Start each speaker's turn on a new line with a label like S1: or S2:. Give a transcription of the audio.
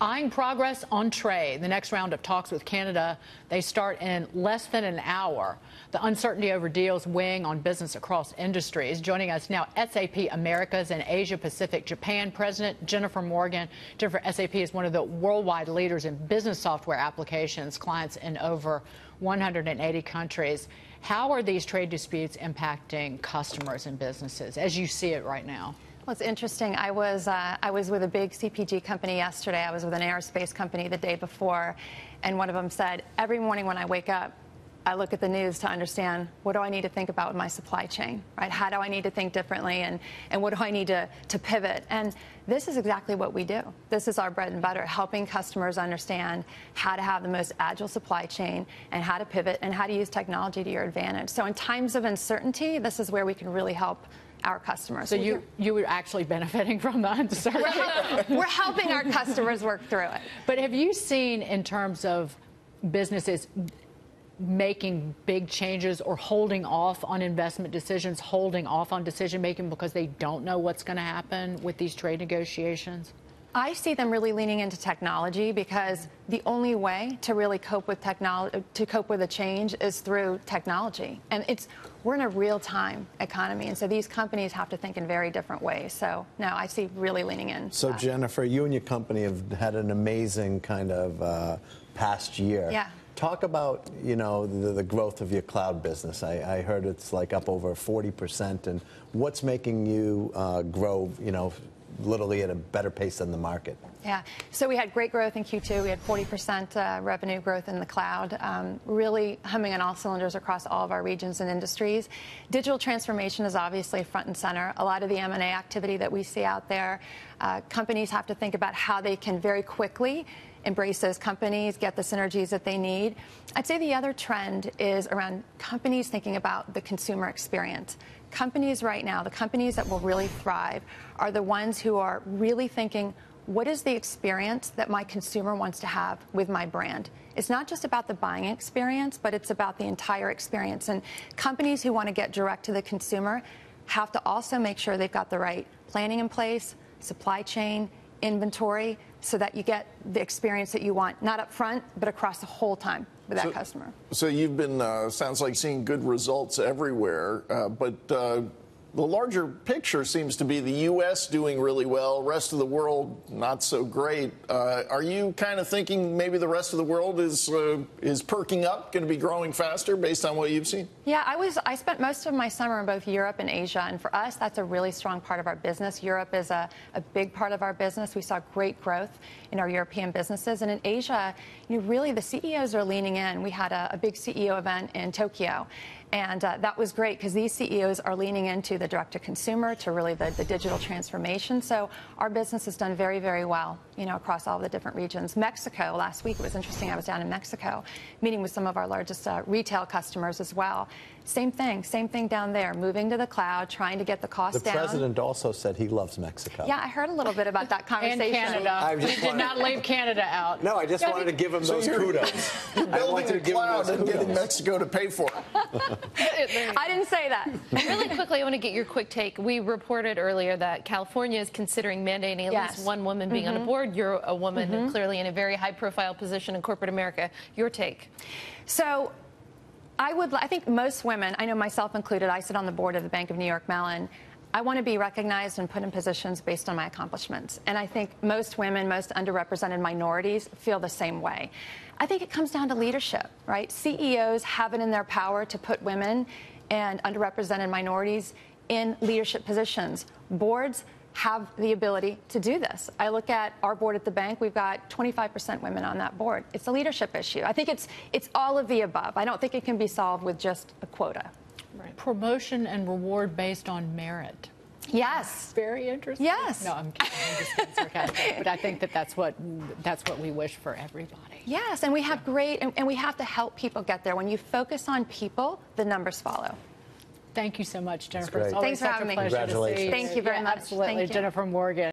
S1: Eyeing progress on trade. The next round of talks with Canada, they start in less than an hour. The uncertainty over deals weighing on business across industries. Joining us now, SAP Americas and Asia Pacific Japan President Jennifer Morgan. Jennifer, SAP is one of the worldwide leaders in business software applications, clients in over 180 countries. How are these trade disputes impacting customers and businesses as you see it right now?
S2: Well, it's interesting. I was with a big CPG company yesterday. I was with an aerospace company the day before, and one of them said, every morning when I wake up, I look at the news to understand what do I need to think about with my supply chain, right? How do I need to think differently, and what do I need to pivot? And this is exactly what we do. This is our bread and butter, helping customers understand how to have the most agile supply chain and how to pivot and how to use technology to your advantage. So in times of uncertainty, this is where we can really help our customers.
S1: So you were actually benefiting from the uncertainty.
S2: We're helping our customers work through it.
S1: But have you seen, in terms of businesses making big changes or holding off on investment decisions, holding off on decision making because they don't know what's going to happen with these trade negotiations?
S2: I see them really leaning into technology, because the only way to really cope with a change is through technology. And we're in a real-time economy, and so these companies have to think in very different ways. So no, I see really leaning in.
S3: So Jennifer, you and your company have had an amazing kind of past year.
S2: Yeah.
S3: Talk about, you know, the growth of your cloud business. I heard it's like up over 40%, and what's making you grow, you know, literally at a better pace than the market?
S2: Yeah, so we had great growth in Q2. We had 40% revenue growth in the cloud, really humming on all cylinders across all of our regions and industries. Digital transformation is obviously front and center. A lot of the M&A activity that we see out there, companies have to think about how they can very quickly embrace those companies, get the synergies that they need. I'd say the other trend is around companies thinking about the consumer experience. Companies right now, the companies that will really thrive, are the ones who are really thinking, what is the experience that my consumer wants to have with my brand? It's not just about the buying experience, but it's about the entire experience. And companies who want to get direct to the consumer have to also make sure they've got the right planning in place, supply chain, inventory, so that you get the experience that you want, not up front, but across the whole time with that customer.
S4: So you've been, sounds like, seeing good results everywhere, but the larger picture seems to be the U.S. doing really well, rest of the world not so great. Are you kind of thinking maybe the rest of the world is perking up, going to be growing faster based on what you've seen?
S2: Yeah, I spent most of my summer in both Europe and Asia, and for us, that's a really strong part of our business. Europe is a big part of our business. We saw great growth in our European businesses, and in Asia, you know, really the CEOs are leaning in. We had a big CEO event in Tokyo, and that was great, because these CEOs are leaning into the direct-to-consumer, to really the digital transformation. So our business has done very, very well, you know, across all the different regions. Mexico, last week, it was interesting. I was down in Mexico meeting with some of our largest retail customers as well. Same thing down there, moving to the cloud, trying to get the cost down.
S3: The president also said he loves Mexico.
S2: Yeah, I heard a little bit about that conversation.
S1: And Canada. We did not leave Canada out.
S3: No, I just wanted to give him those kudos.
S4: You're building a cloud and getting Mexico to pay for it.
S2: I didn't say that.
S5: Really quickly, I want to get your quick take. We reported earlier that California is considering mandating at least one woman being on a board. You're a woman, clearly in a very high-profile position in corporate America. Your take?
S2: So I think most women, I know myself included, I sit on the board of the Bank of New York Mellon. I want to be recognized and put in positions based on my accomplishments. And I think most women, most underrepresented minorities feel the same way. I think it comes down to leadership, right? CEOs have it in their power to put women and underrepresented minorities in leadership positions. Boards have the ability to do this. I look at our board at the bank, we've got 25% women on that board. It's a leadership issue. I think it's all of the above. I don't think it can be solved with just a quota.
S1: Right. Promotion and reward based on merit.
S2: Yes.
S1: Very interesting.
S2: Yes.
S1: No, I'm kidding. I'm just being sarcastic. But I think that's what we wish for everybody.
S2: Yes, and we have great, and we have to help people get there. When you focus on people, the numbers follow.
S1: Thank you so much, Jennifer.
S3: It's
S1: always
S2: Thanks for having me.
S1: Pleasure to see you.
S3: Congratulations.
S2: Thank you very much.
S1: Absolutely.
S2: Thank you.
S1: Jennifer Morgan.